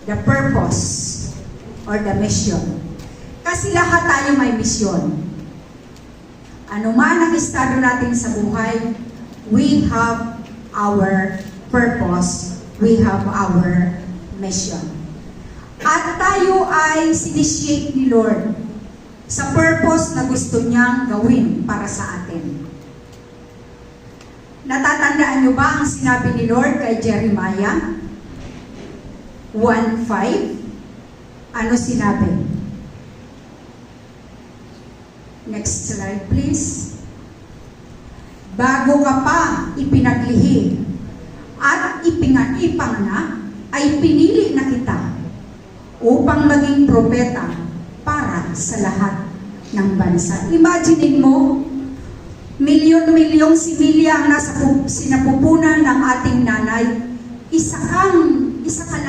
the purpose or the mission. Kasi lahat tayo may misyon. Ano man ang estado natin sa buhay, we have our purpose, we have our mission. At tayo ay sinishape ni Lord sa purpose na gusto niyang gawin para sa atin. Natatandaan niyo ba ang sinabi ni Lord kay Jeremiah 1:5? Ano sinabi? Next slide, please. Bago ka pa ipinaglihi at ipanganak, ay pinili na kita upang maging propeta para sa lahat ng bansa. Imagine mo, milyon-milyong similya ang nasa sinapupunan ng ating nanay, isa ka lang